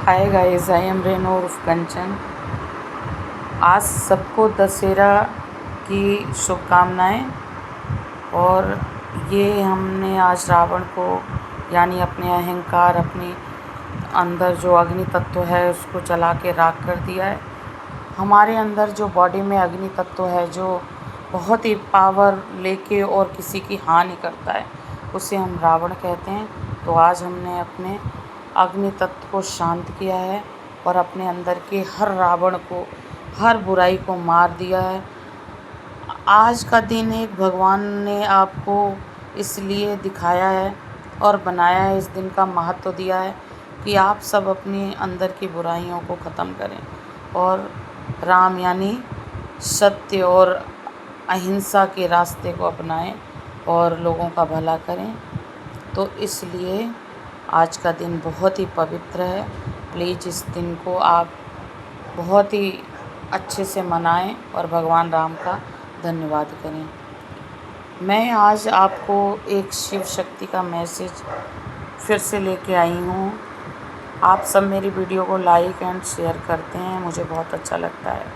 Hi guys, I am Reno उर्फ कंचन। आज सबको दशहरा की शुभकामनाएं। और ये हमने आज रावण को यानी अपने अहंकार, अपने अंदर जो अग्नि तत्व है उसको जला के राख कर दिया है। हमारे अंदर जो बॉडी में अग्नि तत्व है जो बहुत ही पावर लेके और किसी की हानि करता है, उसे हम रावण कहते हैं। तो आज हमने अपने अग्नि तत्व को शांत किया है और अपने अंदर के हर रावण को, हर बुराई को मार दिया है। आज का दिन एक भगवान ने आपको इसलिए दिखाया है और बनाया है, इस दिन का महत्व दिया है कि आप सब अपने अंदर की बुराइयों को ख़त्म करें और राम यानी सत्य और अहिंसा के रास्ते को अपनाएं और लोगों का भला करें। तो इसलिए आज का दिन बहुत ही पवित्र है। प्लीज़ इस दिन को आप बहुत ही अच्छे से मनाएं और भगवान राम का धन्यवाद करें। मैं आज आपको एक शिव शक्ति का मैसेज फिर से लेके आई हूँ। आप सब मेरी वीडियो को लाइक एंड शेयर करते हैं, मुझे बहुत अच्छा लगता है।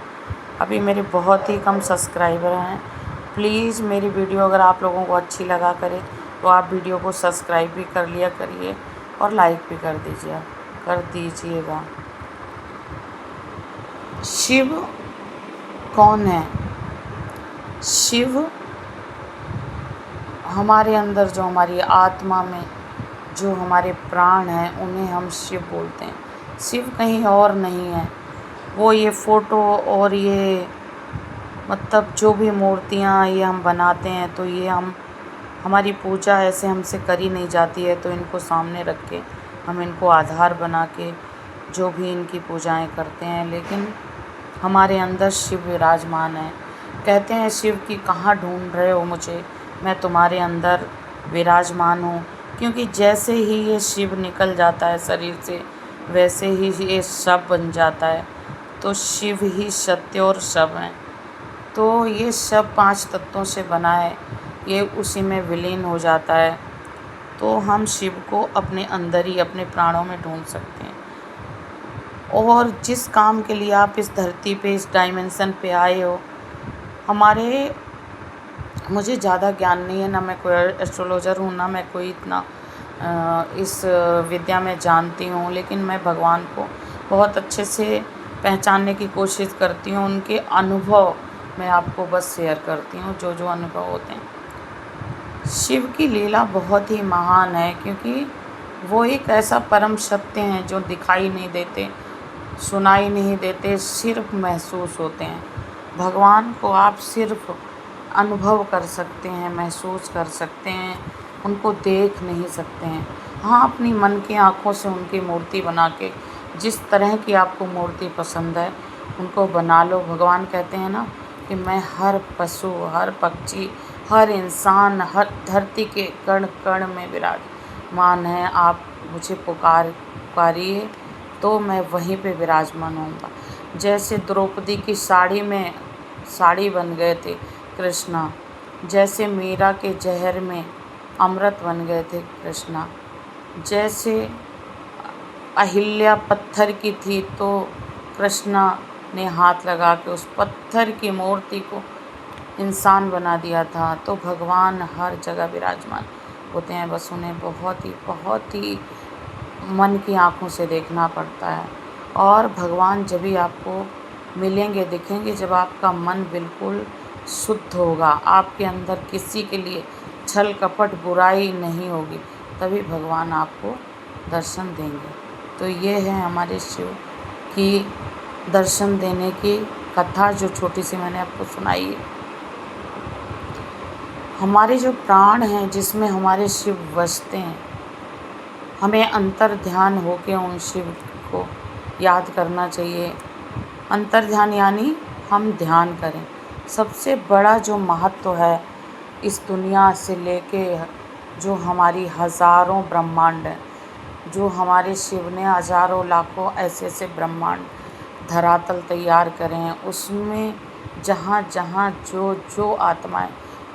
अभी मेरे बहुत ही कम सब्सक्राइबर हैं। प्लीज़ मेरी वीडियो अगर आप लोगों को अच्छी लगा करे तो आप वीडियो को सब्सक्राइब भी कर लिया करिए और लाइक भी कर दीजिएगा। शिव कौन है? शिव हमारे अंदर जो हमारी आत्मा में जो हमारे प्राण हैं उन्हें हम शिव बोलते हैं। शिव कहीं और नहीं है। वो ये फ़ोटो और ये मतलब जो भी मूर्तियाँ ये हम बनाते हैं तो ये हमारी पूजा ऐसे हमसे करी नहीं जाती है, तो इनको सामने रख के हम इनको आधार बना के जो भी इनकी पूजाएं करते हैं। लेकिन हमारे अंदर शिव विराजमान है। कहते हैं शिव की कहाँ ढूंढ रहे हो मुझे, मैं तुम्हारे अंदर विराजमान हूँ। क्योंकि जैसे ही ये शिव निकल जाता है शरीर से वैसे ही ये शव बन जाता है। तो शिव ही सत्य और शव हैं। तो ये शव 5 तत्वों से बना है, ये उसी में विलीन हो जाता है। तो हम शिव को अपने अंदर ही अपने प्राणों में ढूंढ सकते हैं। और जिस काम के लिए आप इस धरती पे, इस डायमेंशन पे आए हो, मुझे ज़्यादा ज्ञान नहीं है, ना मैं कोई एस्ट्रोलॉजर हूँ, ना मैं कोई इतना इस विद्या में जानती हूँ। लेकिन मैं भगवान को बहुत अच्छे से पहचानने की कोशिश करती हूँ। उनके अनुभव मैं आपको बस शेयर करती हूँ, जो जो अनुभव होते हैं। शिव की लीला बहुत ही महान है, क्योंकि वो एक ऐसा परम सत्य हैं जो दिखाई नहीं देते, सुनाई नहीं देते, सिर्फ महसूस होते हैं। भगवान को आप सिर्फ अनुभव कर सकते हैं, महसूस कर सकते हैं, उनको देख नहीं सकते हैं। हाँ, अपनी मन की आँखों से उनकी मूर्ति बना के, जिस तरह की आपको मूर्ति पसंद है उनको बना लो। भगवान कहते हैं ना कि मैं हर पशु, हर पक्षी, हर इंसान, हर धरती के कण कण में विराजमान है। आप मुझे पुकारिए तो मैं वहीं पे विराजमान होऊंगा। जैसे द्रौपदी की साड़ी में साड़ी बन गए थे कृष्णा, जैसे मीरा के जहर में अमृत बन गए थे कृष्णा, जैसे अहिल्या पत्थर की थी तो कृष्णा ने हाथ लगा के उस पत्थर की मूर्ति को इंसान बना दिया था। तो भगवान हर जगह विराजमान होते हैं, बस उन्हें बहुत ही मन की आँखों से देखना पड़ता है। और भगवान जब भी आपको मिलेंगे, दिखेंगे, जब आपका मन बिल्कुल शुद्ध होगा, आपके अंदर किसी के लिए छल कपट बुराई नहीं होगी, तभी भगवान आपको दर्शन देंगे। तो ये है हमारे शिव की दर्शन देने की कथा, जो छोटी सी मैंने आपको सुनाई है। हमारे जो प्राण हैं जिसमें हमारे शिव बसते हैं, हमें अंतर ध्यान होके उन शिव को याद करना चाहिए। अंतर ध्यान यानी हम ध्यान करें। सबसे बड़ा जो महत्व है इस दुनिया से लेके जो हमारी हज़ारों ब्रह्मांड है, जो हमारे शिव ने हज़ारों लाखों ऐसे ऐसे ब्रह्मांड धरातल तैयार करे हैं, उसमें जहाँ जहाँ जो जो आत्माएं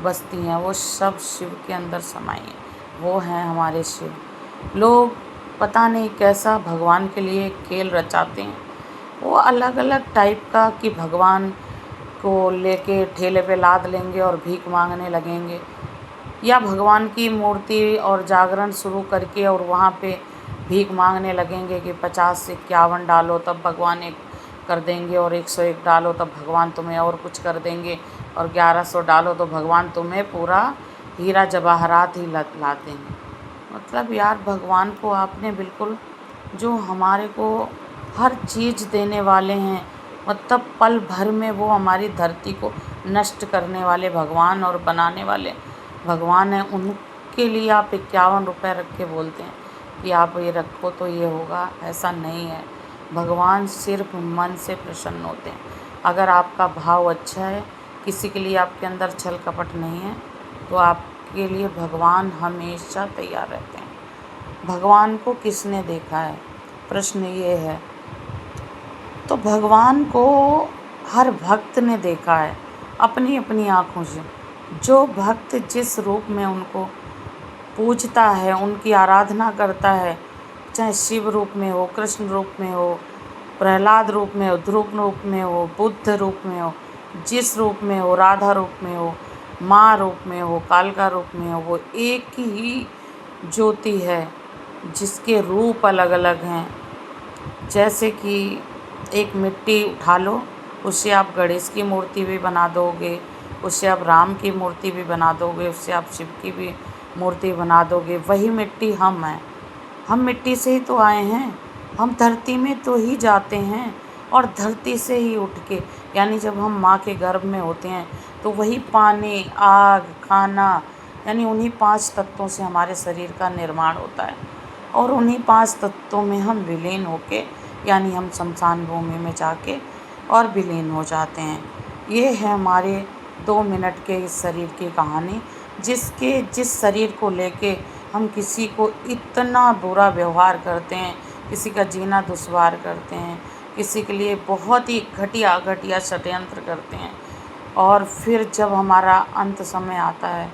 बसती हैं वो सब शिव के अंदर समाई हैं। वो हैं हमारे शिव। लोग पता नहीं कैसा भगवान के लिए खेल रचाते हैं। वो अलग अलग टाइप का कि भगवान को लेके ठेले पे लाद लेंगे और भीख मांगने लगेंगे, या भगवान की मूर्ति और जागरण शुरू करके और वहाँ पे भीख मांगने लगेंगे कि 50 से 51 डालो तब भगवान एक कर देंगे, और 101 डालो तब भगवान तुम्हें और कुछ कर देंगे, और 1100 डालो तो भगवान तुम्हें पूरा हीरा जवाहरात ही ला देंगे। मतलब यार, भगवान को आपने बिल्कुल, जो हमारे को हर चीज़ देने वाले हैं, मतलब पल भर में वो हमारी धरती को नष्ट करने वाले भगवान और बनाने वाले भगवान हैं, उनके लिए आप 51 रुपये रख के बोलते हैं कि आप ये रखो तो ये होगा। ऐसा नहीं है। भगवान सिर्फ मन से प्रसन्न होते हैं। अगर आपका भाव अच्छा है, किसी के लिए आपके अंदर छल कपट नहीं है, तो आपके लिए भगवान हमेशा तैयार रहते हैं। भगवान को किसने देखा है, प्रश्न ये है। तो भगवान को हर भक्त ने देखा है अपनी अपनी आँखों से। जो भक्त जिस रूप में उनको पूजता है, उनकी आराधना करता है, चाहे शिव रूप में हो, कृष्ण रूप में हो, प्रहलाद रूप में हो, ध्रुव रूप में हो, बुद्ध रूप में हो, जिस रूप में हो, राधा रूप में हो, माँ रूप में हो, कालका रूप में हो, वो एक ही ज्योति है जिसके रूप अलग अलग हैं। जैसे कि एक मिट्टी उठा लो, उससे आप गणेश की मूर्ति भी बना दोगे, उससे आप राम की मूर्ति भी बना दोगे, उससे आप शिव की भी मूर्ति बना दोगे। वही मिट्टी हम हैं। हम मिट्टी से ही तो आए हैं। हम धरती में तो ही जाते हैं और धरती से ही उठ के, यानी जब हम माँ के गर्भ में होते हैं तो वही पानी, आग, खाना, यानी उन्हीं 5 तत्वों से हमारे शरीर का निर्माण होता है, और उन्हीं 5 तत्वों में हम विलीन होके, यानी हम शमशान भूमि में जाके और विलीन हो जाते हैं। ये है हमारे 2 मिनट के इस शरीर की कहानी, जिस शरीर को लेके हम किसी को इतना बुरा व्यवहार करते हैं, किसी का जीना दुश्वार करते हैं, किसी के लिए बहुत ही घटिया घटिया षड्यंत्र करते हैं, और फिर जब हमारा अंत समय आता है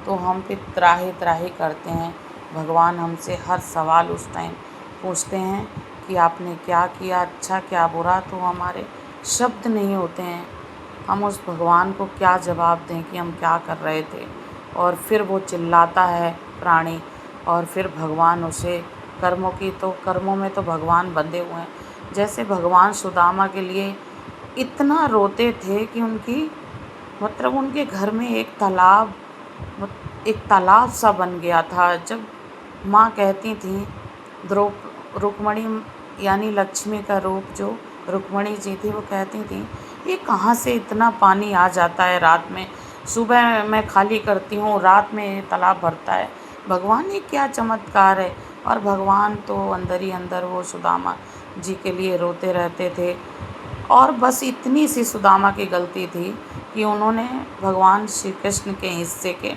तो हम फिर त्राही त्राही करते हैं। भगवान हमसे हर सवाल उस टाइम पूछते हैं कि आपने क्या किया, अच्छा क्या बुरा, तो हमारे शब्द नहीं होते हैं। हम उस भगवान को क्या जवाब दें कि हम क्या कर रहे थे। और फिर वो चिल्लाता है प्राणी, और फिर भगवान उसे कर्मों में तो भगवान बंधे हुए हैं। जैसे भगवान सुदामा के लिए इतना रोते थे कि उनके घर में एक तालाब सा बन गया था। जब माँ कहती थी, रुक्मणी यानी लक्ष्मी का रूप जो रुक्मणी जी थी, वो कहती थी, ये कहाँ से इतना पानी आ जाता है रात में, सुबह मैं खाली करती हूँ, रात में ये तालाब भरता है। भगवान ये क्या चमत्कार है। और भगवान तो अंदर ही अंदर वो सुदामा जी के लिए रोते रहते थे। और बस इतनी सी सुदामा की गलती थी कि उन्होंने भगवान श्री कृष्ण के हिस्से के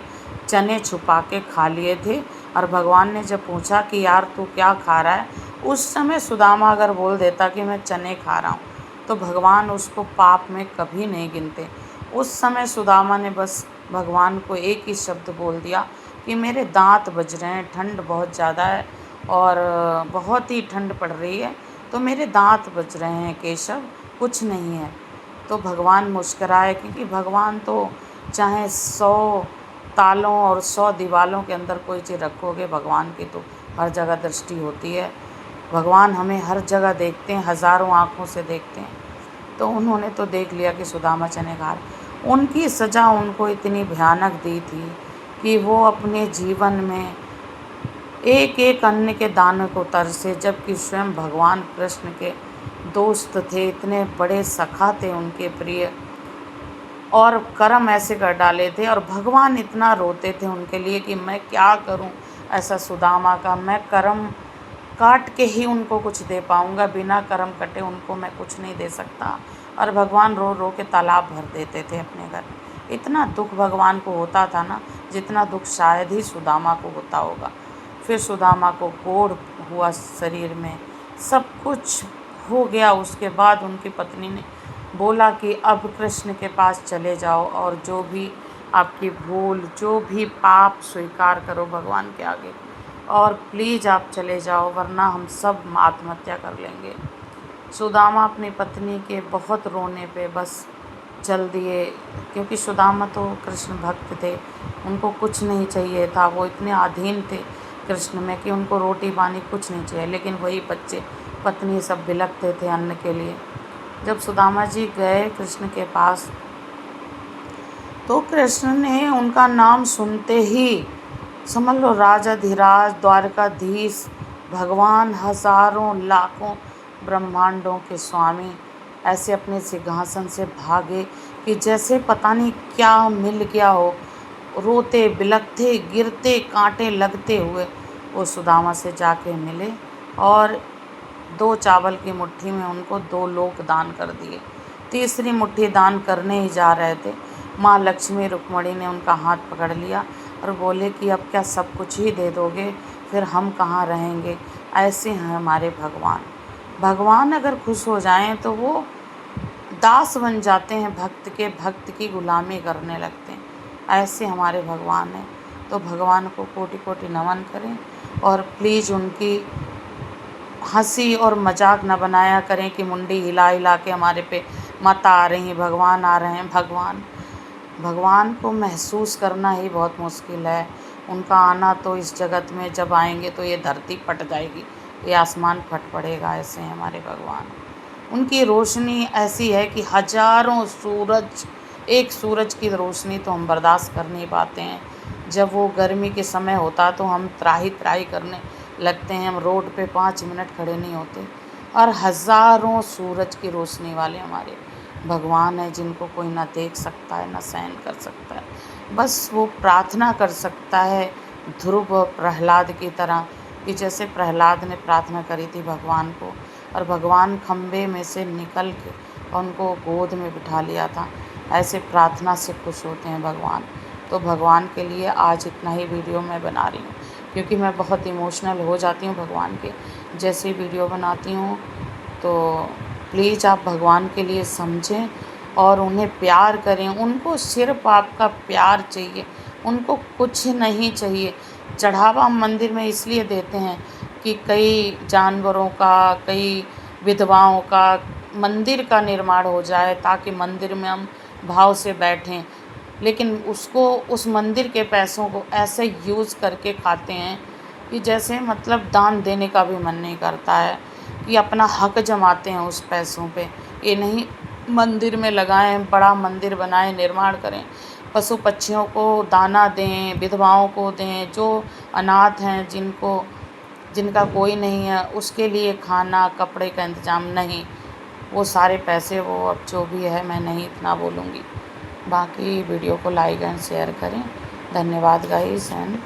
चने छुपा के खा लिए थे। और भगवान ने जब पूछा कि यार तू क्या खा रहा है, उस समय सुदामा अगर बोल देता कि मैं चने खा रहा हूँ, तो भगवान उसको पाप में कभी नहीं गिनते। उस समय सुदामा ने बस भगवान को एक ही शब्द बोल दिया कि मेरे दांत बज रहे हैं, ठंड बहुत ज़्यादा है और बहुत ही ठंड पड़ रही है, तो मेरे दांत बज रहे हैं केशव, कुछ नहीं है। तो भगवान मुस्कराए, क्योंकि भगवान तो चाहे 100 तालों और 100 दीवालों के अंदर कोई चीज़ रखोगे, भगवान की तो हर जगह दृष्टि होती है। भगवान हमें हर जगह देखते हैं, हज़ारों आँखों से देखते हैं। तो उन्होंने तो देख लिया कि सुदामा चने खा रहे। उनकी सज़ा उनको इतनी भयानक दी थी कि वो अपने जीवन में एक एक अन्न के दाने को तरसे, जबकि स्वयं भगवान कृष्ण के दोस्त थे, इतने बड़े सखा थे उनके प्रिय, और कर्म ऐसे कर डाले थे। और भगवान इतना रोते थे उनके लिए कि मैं क्या करूं ऐसा सुदामा का, मैं कर्म काट के ही उनको कुछ दे पाऊंगा, बिना कर्म कटे उनको मैं कुछ नहीं दे सकता। और भगवान रो रो के तालाब भर देते थे अपने घर। इतना दुख भगवान को होता था ना, जितना दुख शायद ही सुदामा को होता होगा। फिर सुदामा को कोढ़ हुआ शरीर में, सब कुछ हो गया। उसके बाद उनकी पत्नी ने बोला कि अब कृष्ण के पास चले जाओ और जो भी आपकी भूल, जो भी पाप स्वीकार करो भगवान के आगे। और प्लीज़ आप चले जाओ, वरना हम सब आत्महत्या कर लेंगे। सुदामा अपनी पत्नी के बहुत रोने पे बस चल दिए, क्योंकि सुदामा तो कृष्ण भक्त थे, उनको कुछ नहीं चाहिए था। वो इतने अधीन थे कृष्ण में कि उनको रोटी पानी कुछ नहीं चाहिए, लेकिन वही बच्चे पत्नी सब बिलखते थे अन्न के लिए। जब सुदामा जी गए कृष्ण के पास, तो कृष्ण ने उनका नाम सुनते ही, समझ लो राजाधिराज द्वारकाधीश भगवान हजारों लाखों ब्रह्मांडों के स्वामी ऐसे अपने सिंहासन से भागे कि जैसे पता नहीं क्या मिल गया हो। रोते बिलखते गिरते कांटे लगते हुए वो सुदामा से जाके मिले और 2 चावल की मुट्ठी में उनको 2 लोक दान कर दिए। तीसरी मुट्ठी दान करने ही जा रहे थे, माँ लक्ष्मी रुक्मणी ने उनका हाथ पकड़ लिया और बोले कि अब क्या सब कुछ ही दे दोगे, फिर हम कहाँ रहेंगे। ऐसे हैं हमारे भगवान। भगवान अगर खुश हो जाएं तो वो दास बन जाते हैं भक्त के, भक्त की गुलामी करने लगते हैं। ऐसे हमारे भगवान हैं। तो भगवान को कोटि कोटि नमन करें और प्लीज़ उनकी हंसी और मजाक न बनाया करें कि मुंडी हिला हिला के हमारे पे माता आ रही, भगवान आ रहे हैं। भगवान को महसूस करना ही बहुत मुश्किल है। उनका आना तो इस जगत में जब आएंगे तो ये धरती फट जाएगी, ये आसमान फट पड़ेगा। ऐसे हैं हमारे भगवान। उनकी रोशनी ऐसी है कि हजारों सूरज, एक सूरज की रोशनी तो हम बर्दाश्त कर नहीं पाते हैं। जब वो गर्मी के समय होता तो हम त्राही त्राही करने लगते हैं, हम रोड पे 5 मिनट खड़े नहीं होते। और हज़ारों सूरज की रोशनी वाले हमारे भगवान हैं, जिनको कोई ना देख सकता है ना सहन कर सकता है। बस वो प्रार्थना कर सकता है ध्रुव और प्रहलाद की तरह, कि जैसे प्रहलाद ने प्रार्थना करी थी भगवान को और भगवान खम्भे में से निकल के उनको गोद में बिठा लिया था। ऐसे प्रार्थना से खुश होते हैं भगवान। तो भगवान के लिए आज इतना ही वीडियो मैं बना रही हूँ, क्योंकि मैं बहुत इमोशनल हो जाती हूँ भगवान के जैसे वीडियो बनाती हूँ। तो प्लीज़ आप भगवान के लिए समझें और उन्हें प्यार करें। उनको सिर्फ आपका प्यार चाहिए, उनको कुछ नहीं चाहिए। चढ़ावा हम मंदिर में इसलिए देते हैं कि कई जानवरों का, कई विधवाओं का मंदिर का निर्माण हो जाए, ताकि मंदिर में हम भाव से बैठें। लेकिन उसको, उस मंदिर के पैसों को ऐसे यूज़ करके खाते हैं कि जैसे मतलब दान देने का भी मन नहीं करता है, कि अपना हक जमाते हैं उस पैसों पे। ये नहीं मंदिर में लगाएं, बड़ा मंदिर बनाएं, निर्माण करें, पशु पक्षियों को दाना दें, विधवाओं को दें, जो अनाथ हैं, जिनका कोई नहीं है, उसके लिए खाना कपड़े का इंतज़ाम नहीं। वो सारे पैसे, वो अब जो भी है मैं नहीं इतना बोलूँगी। बाकी वीडियो को लाइक एंड शेयर करें। धन्यवाद गाइस एंड